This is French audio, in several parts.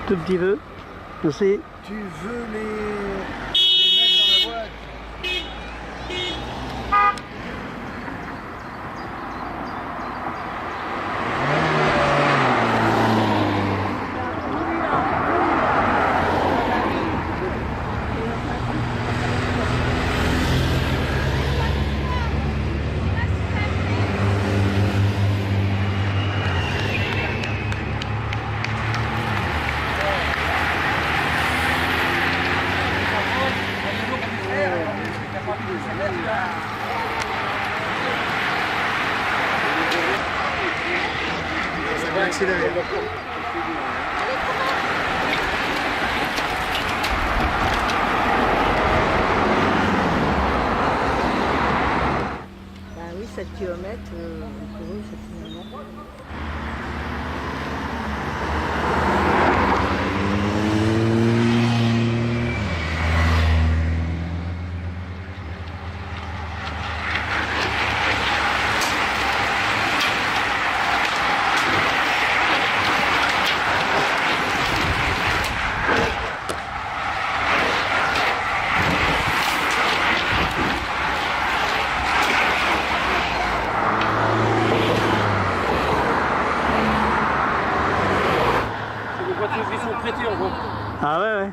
Tout petit peu. Merci. Tu veux les mettre dans la boîte? Ça va accélérer. Ben oui, 7 km, pour eux, c'est finalement. Ils sont prêtés en gros. Ah ouais, ouais.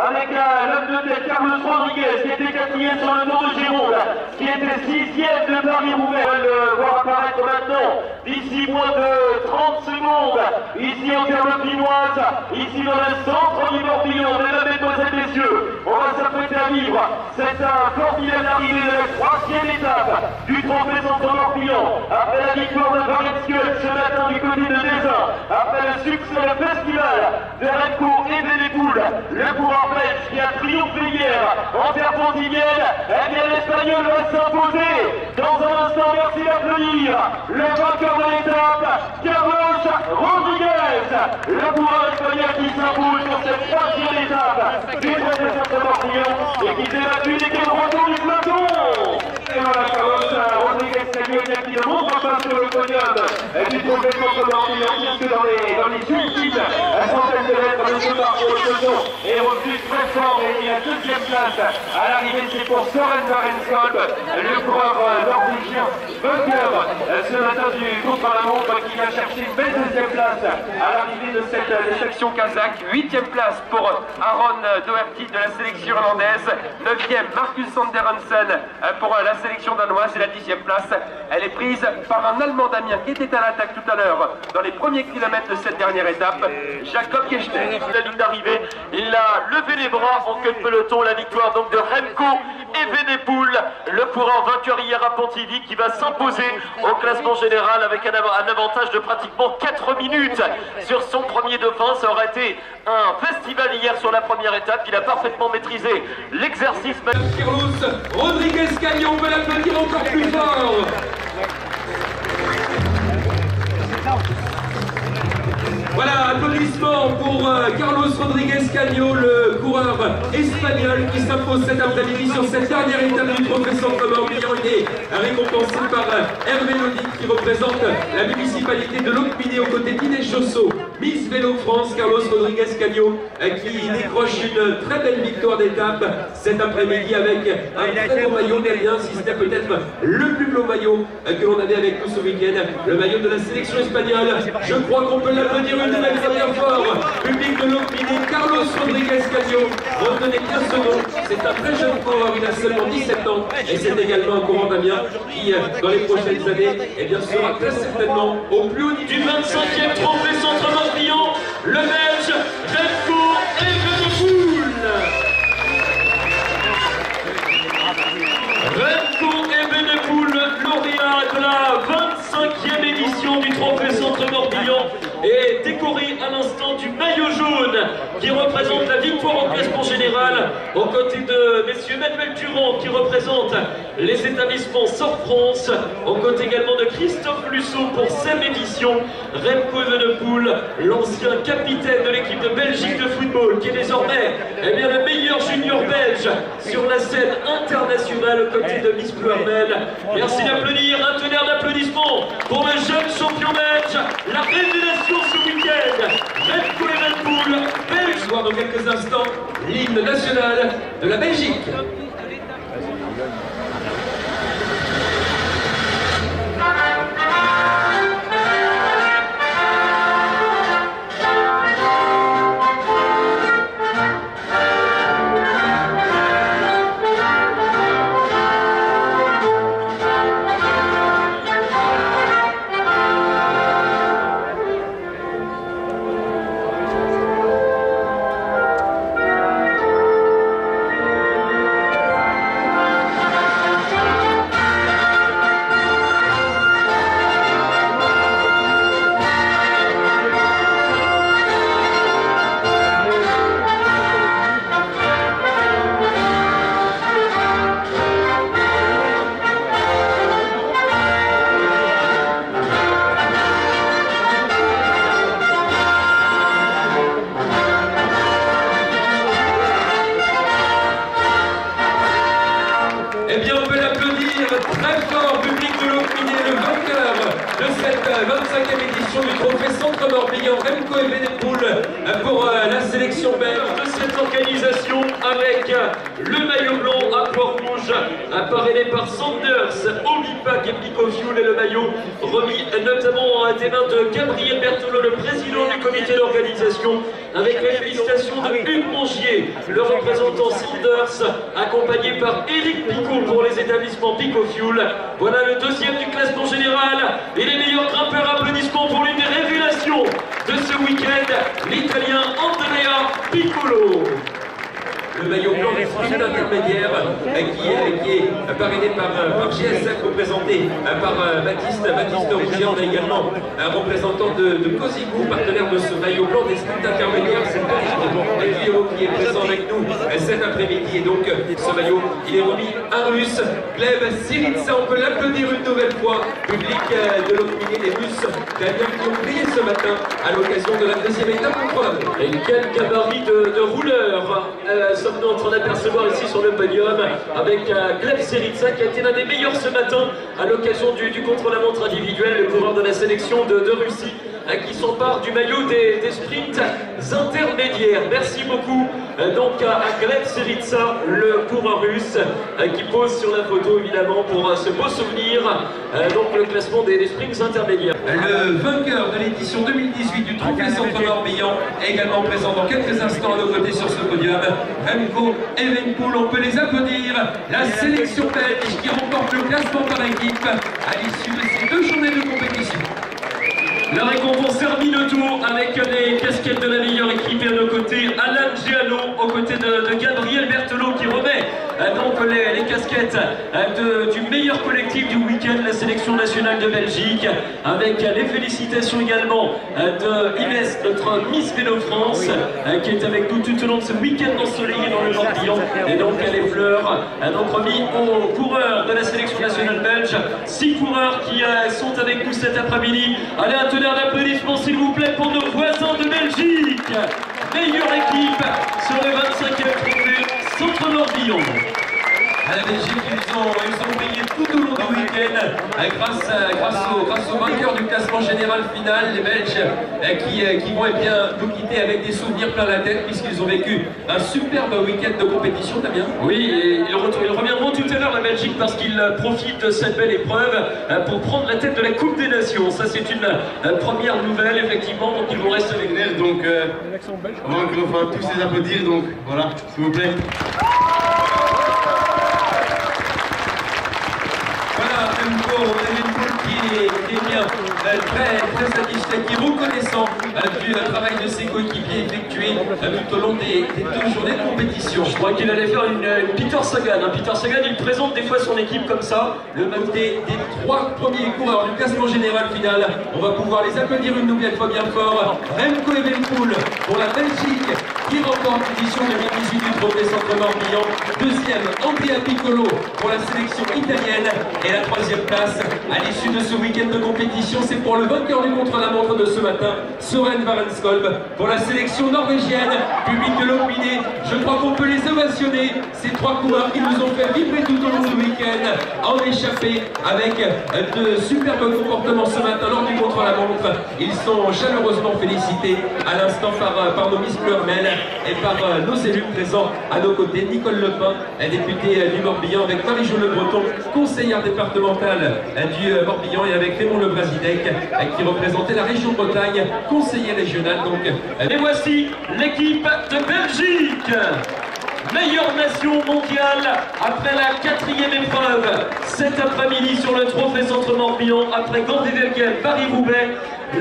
avec l'homme de tête Carlos Rodriguez qui était quatrième sur le Tour de Gironde, qui était sixième de Paris-Roubaix. On va le voir apparaître maintenant d'ici moins de 30 secondes, ici en terre pinoise, ici dans le centre du Morbihan. Mesdames, mesdemoiselles, messieurs, on va s'apprêter à vivre cette formidable arrivée de la troisième étape du Trophée Centre Morbihan. Après la victoire de Varenskjöld ce matin du côté de Dézin, après le succès du festival de Remco et Vénépoul, le coureur belge qui a triomphé hier en terre pontivrienne, eh bien l'Espagnol va s'imposer dans un instant. Merci d'applaudir le vainqueur de l'étape, Carlos Rodriguez, le coureur espagnol qui s'impose sur cette troisième étape du Trophée Centre Morbihan et qui s'est battu des quais de retour du peloton. Et voilà, Carlos Rodriguez qui ne montre pas sur le podium du Trophée Centre Morbihan, puisque dans les ultimes centaines de mètres de ce parcours, le peloton est revenu très fort et il a deuxième place à l'arrivée. C'est pour Søren Varenskjöld, le coureur norvégien vainqueur ce matin du contre-la-montre, qui va chercher une belle deuxième place à l'arrivée de cette section kazakh. 8e place pour Aron Doherty de la sélection irlandaise, 9e Marcus Sander Hansen pour la sélection danoise, et la 10e place elle est prise par un Allemand Coran Damien qui était à l'attaque tout à l'heure dans les premiers kilomètres de cette dernière étape. Jacob Kechtel, la ligne d'arrivée, il a levé les bras en queue de peloton. La victoire donc de Remco Evenepoel, le coureur vainqueur hier à Pontivy, qui va s'imposer au classement général avec un avantage de pratiquement 4 minutes sur son premier dauphin. Ça aurait été un festival hier sur la première étape. Il a parfaitement maîtrisé l'exercice. Carlos Rodriguez Cagnon, on peut l'applaudir encore plus fort. Voilà, applaudissements pour Carlos Rodriguez Cagnon, le coureur espagnol qui s'impose cet après-midi sur cette dernière étape du Trophée Centre-Morbihan. Il est récompensé par Hervé Lodi qui représente la municipalité de Locminé aux côtés d'Inès Chaussot, Miss Vélo France. Carlos Rodriguez Cagnon qui décroche une très belle victoire d'étape cet après-midi avec un très beau maillot gallien, si c'était peut-être le plus beau maillot que l'on avait avec nous ce week-end, le maillot de la sélection espagnole. Je crois qu'on peut l'applaudir une nouvelle fois bien fort. Public de Locminé, Carlos Rodriguez Cagnon. Retenez bien ce nom, c'est un très jeune coureur, il a seulement 17 ans et c'est également un coureur d'Amiens qui, dans les prochaines années, eh bien, sera très certainement au plus haut niveau Du 25e Trophée Centre-Morbihan, le Belge Remco Evenepoel. Remco Evenepoel, lauréat de la 25e édition du Trophée Centre-Morbihan, est décoré à l'instant du maillot jaune qui représente la victoire au classement général aux côtés de messieurs Manuel Durand qui représente les établissements Sort France, aux côtés également de Christophe Lusso pour 7e édition. Remco Evenepoel, l'ancien capitaine de l'équipe de Belgique de football, qui est désormais le meilleur junior belge sur la scène internationale aux côtés de Miss Bleu Armel. Merci d'applaudir, un tonnerre d'applaudissements pour le jeune champion belge, la révélation ce week-end, Remco Evenepoel, belge. Voir dans quelques instants l'hymne national de la Belgique. Très fort, public de Locminé, le vainqueur de cette 25e édition du Trophée Centre-Morbihan, Remco Evenepoel, pour la sélection belge de cette organisation avec le maillot blanc à Port-Rouge, parrainé par Sanders, Ovipac et Picofuel, et le maillot remis notamment des mains de Gabriel Berthelot, le président du comité d'organisation, avec les félicitations de Hugues Mongier, le représentant Sanders, accompagné par Éric Picot pour les établissements Picofuel. Voilà le deuxième du classement général et les meilleurs grimpeurs. Applaudissements pour l'une des révélations de ce week-end, l'Italien Andrea Piccolo. Le maillot blanc des sprint intermédiaires qui est parrainé par GSF, représenté par Baptiste Rougier. On a également un représentant de Cosigou, partenaire de ce maillot blanc des sprint intermédiaires. C'est Guillaume qui est présent avec nous cet après-midi. Et donc ce maillot, il est remis à Russe. Gleb Syriza, on peut l'applaudir une nouvelle fois. Public de Locminé, des Russes qui ont brillé ce matin à l'occasion de la deuxième étape en preuve. Et quel gabarit de rouleurs sommes-nous en train d'apercevoir ici sur le podium, avec Gleb Syriza qui a été l'un des meilleurs ce matin à l'occasion du contre-la-montre individuel, le coureur de la sélection de Russie, qui s'empare du maillot des sprints intermédiaires. Merci beaucoup donc à Gleb Syriza, le coureur russe, qui pose sur la photo évidemment pour ce beau souvenir, donc le classement des sprints intermédiaires. Le vainqueur de l'édition 2018 du Trophée Centre-Morbihan est également présent dans quelques instants à nos côtés sur ce podium. Remco Evenepoel, on peut les applaudir. La sélection belge qui remporte le classement par équipe à l'issue de ces 2 journées de compétition. avec les casquettes de la meilleure équipe et à nos côtés Alain Giallo aux côtés de Gabriel Berthelot qui remet donc les casquettes du meilleur collectif du week-end, la sélection nationale de Belgique, avec les félicitations également de Inès, notre Miss Vélo France, qui est avec nous tout au long de ce week-end ensoleillé dans le Morbihan, et donc les fleurs donc remis aux coureurs de la sélection nationale belge. 6 coureurs qui sont avec nous cet après-midi. Allez, un tonnerre d'applaudissements s'il vous plaît pour nos voisins de Belgique. Meilleure équipe sur le 25e trophée Centre Morbihan. À la Belgique, ils ont brillé tout au long du week-end grâce au vainqueur du classement général final, les Belges, qui vont nous quitter avec des souvenirs plein la tête puisqu'ils ont vécu un superbe week-end de compétition, Damien. Oui, et ils reviendront tout à l'heure la Belgique parce qu'ils profitent de cette belle épreuve pour prendre la tête de la Coupe des Nations. Ça, c'est une première nouvelle, effectivement, donc ils vont rester avec nous. Donc, on va encore une fois tous les applaudir, donc voilà, s'il vous plaît. Qui est bien très satisfait, qui est reconnaissant du travail de ses coéquipiers effectué tout au long des 2 journées de compétition. Je crois qu'il allait faire une Peter Sagan. Peter Sagan, il présente des fois son équipe comme ça, le même des 3 premiers coureurs du classement général final. On va pouvoir les applaudir une nouvelle fois bien fort. Remco Evenepoel pour la Belgique, qui remporte l'édition 2018 du trophée Centre Morbihan. 2e, Andrea Piccolo pour la sélection italienne. Et la 3e place à l'issue de ce week-end de compétition, c'est pour le vainqueur du contre-la-montre de ce matin, Søren Varenskolb, pour la sélection norvégienne. Public de l'Opminé, je crois qu'on peut les ovationner, ces 3 coureurs qui nous ont fait vibrer tout au long du week-end, en échappé avec de superbes comportements ce matin lors du contre-la-montre. Ils sont chaleureusement félicités à l'instant par nos Miss Pleurmel et par nos élus présents à nos côtés. Nicole Lepin, députée du Morbihan, avec Marie-Jo Le Breton, conseillère départementale du Morbihan, et avec Raymond Le Brasidec qui représentait la région Bretagne, conseiller régional. Donc, et voici l'équipe de Belgique, meilleure nation mondiale après la 4e épreuve cet après-midi sur le trophée Centre Morbihan, après Gand-Wevelgem, Paris-Roubaix,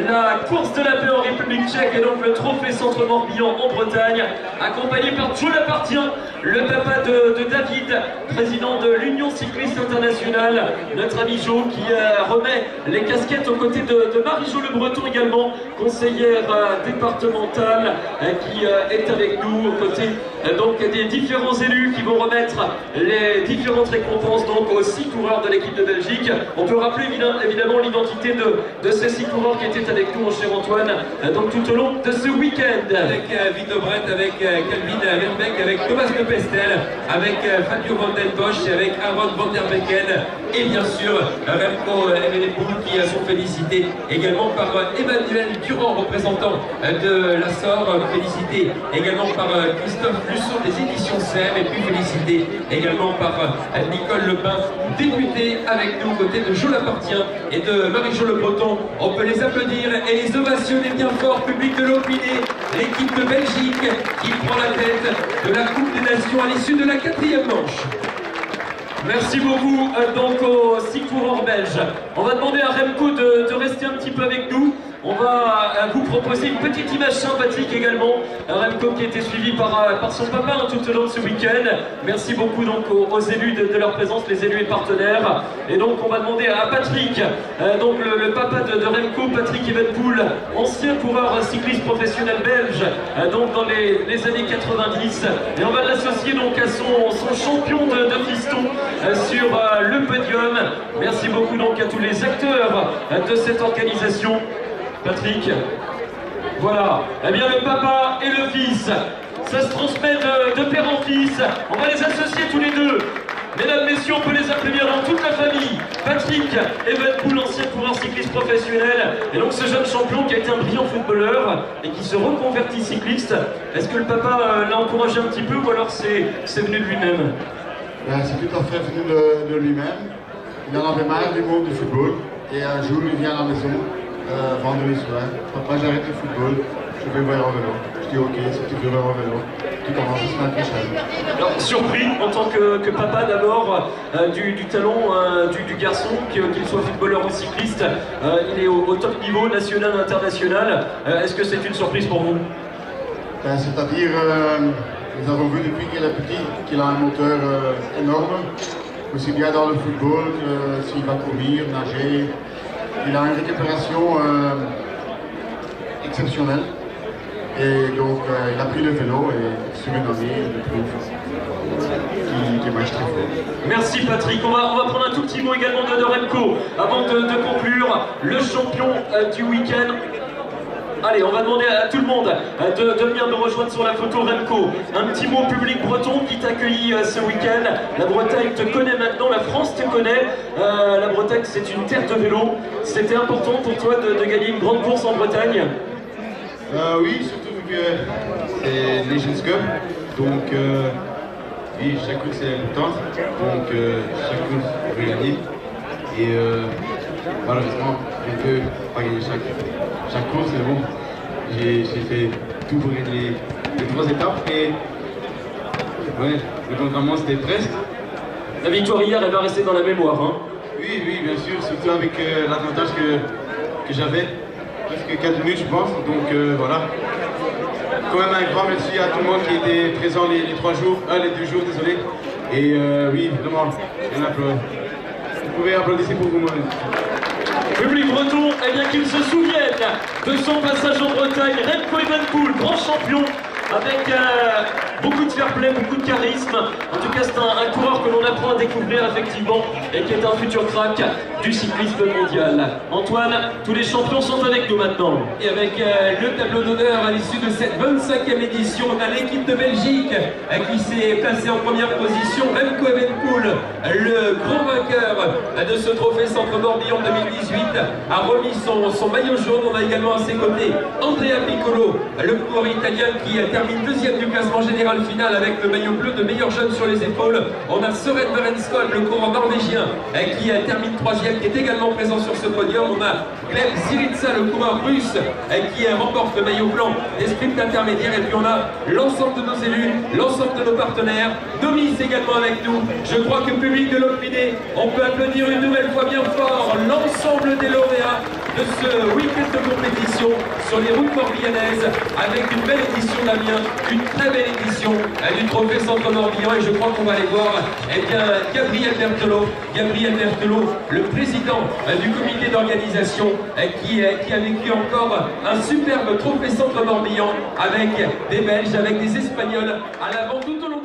la course de la paix en République tchèque et donc le trophée Centre Morbihan en Bretagne, accompagné par Joe Lapartien, le papa de David, président de l'Union cycliste internationale, notre ami Joe qui remet les casquettes aux côtés de Marie-Jo Le Breton également, conseillère départementale qui est avec nous aux côtés donc des différents élus qui vont remettre les différentes récompenses donc aux 6 coureurs de l'équipe de Belgique. On peut rappeler évidemment l'identité de ces 6 coureurs qui étaient avec nous, mon cher Antoine, donc tout au long de ce week-end. Avec Vito Brett, avec Calvin Verbeek, avec Thomas de Pestel, avec Fabio Van Den Bosch, avec Aaron Van Der Becken, et bien sûr Remco Evenepoel qui sont félicités également par Emmanuel Durand, représentant de la SOR, félicité également par Christophe Lusson des éditions SEM, et puis félicité également par Nicole Lepin, députée avec nous aux côtés de Joe Lapartien et de Marie-Jo Le Breton. On peut les applaudir et les ovationner bien fort, public de l'Opminé, l'équipe de Belgique qui prend la tête de la Coupe des Nations à l'issue de la 4e manche. Merci beaucoup donc aux 6 coureurs belges. On va demander à Remco de rester un petit peu avec nous. On va vous proposer une petite image sympathique également. Remco qui a été suivi par son papa tout au long de ce week-end. Merci beaucoup donc aux élus de leur présence, les élus et partenaires. Et donc on va demander à Patrick, donc le papa de Remco, Patrick Evenepoel, ancien coureur cycliste professionnel belge, donc dans les années 90. Et on va l'associer donc à son champion de piston sur le podium. Merci beaucoup donc à tous les acteurs de cette organisation. Patrick, voilà, eh bien le papa et le fils, ça se transmet de père en fils, on va les associer tous les deux. Mesdames, messieurs, on peut les appeler bien dans toute la famille. Patrick Evenepoel, ancien coureur cycliste professionnel, et donc ce jeune champion qui a été un brillant footballeur et qui se reconvertit cycliste. Est-ce que le papa l'a encouragé un petit peu ou alors c'est venu de lui-même? C'est tout à fait venu de lui-même. Il en avait marre du monde du football, et un jour il vient à la maison. Vendredi soir, papa j'ai arrêté le football, je vais voir en vélo. je dis ok, c'est toujours un vélo qui commence la semaine prochaine. Alors, surpris en tant que papa d'abord du talent du garçon, qu'il soit footballeur ou cycliste, il est au top niveau national et international. Est-ce que c'est une surprise pour vous? Ben, c'est-à-dire, nous avons vu depuis qu'il est petit qu'il a un moteur énorme, aussi bien dans le football que s'il va courir, nager. Il a une récupération exceptionnelle. Et donc, il a pris le vélo et sur une année, il prouve qu'il marche très fort. Merci Patrick. On va prendre un tout petit mot également de Remco avant de conclure. Le champion du week-end. Allez, on va demander à tout le monde de venir nous rejoindre sur la photo. Remco, un petit mot au public breton qui t'accueille ce week-end. La Bretagne te connaît maintenant, la France te connaît. La Bretagne, c'est une terre de vélo. C'était important pour toi de gagner une grande course en Bretagne? Oui, surtout que c'est Nations Cup. Donc, oui, chaque course est importante. Donc, chaque course on peut gagner. Et malheureusement, on ne peut pas gagner chaque course, mais bon, j'ai fait tout pour gagner les 3 étapes et ouais, le contrairement c'était presque. La victoire hier, elle va rester dans la mémoire, hein? Oui, bien sûr, surtout avec l'avantage que j'avais, presque 4 minutes je pense, donc voilà. Quand même un grand merci à tout le monde qui était présent les 2 jours, désolé. Et oui, vraiment, vous pouvez applaudir pour vous-même. Public breton, eh bien qu'il se souvienne de son passage en Bretagne. Remco Evenepoel, grand champion, avec beaucoup de fair play, beaucoup de charisme. En tout cas, c'est un coureur que l'on apprend à découvrir effectivement et qui est un futur crack du cyclisme mondial. Antoine, tous les champions sont avec nous maintenant. Et avec le tableau d'honneur à l'issue de cette 25e édition, on a l'équipe de Belgique qui s'est placée en première position. Remco Evenepoel, le grand vainqueur de ce trophée Centre Morbihan 2018, a remis son maillot jaune. On a également à ses côtés Andrea Piccolo, le coureur italien qui termine 2e du classement général final avec le maillot bleu de meilleur jeune sur les épaules. On a Søren Verenskov, le coureur norvégien qui termine 3e, qui est également présent sur ce podium. On a Gleb Syriza, le coureur russe qui remporte le maillot blanc des sprints intermédiaires. Et puis on a l'ensemble de nos élus, l'ensemble de nos partenaires. Domis également avec nous. Je crois que public de l'Opidé, on peut applaudir une nouvelle fois bien fort l'ensemble des lauréats de ce week-end de compétition sur les routes morbihanaises, avec une belle édition d'Amiens, une très belle édition du trophée Centre Morbihan. Et je crois qu'on va aller voir Gabriel Berthelot, le président du comité d'organisation, qui a vécu encore un superbe trophée Centre Morbihan avec des Belges, avec des Espagnols à l'avant tout au long.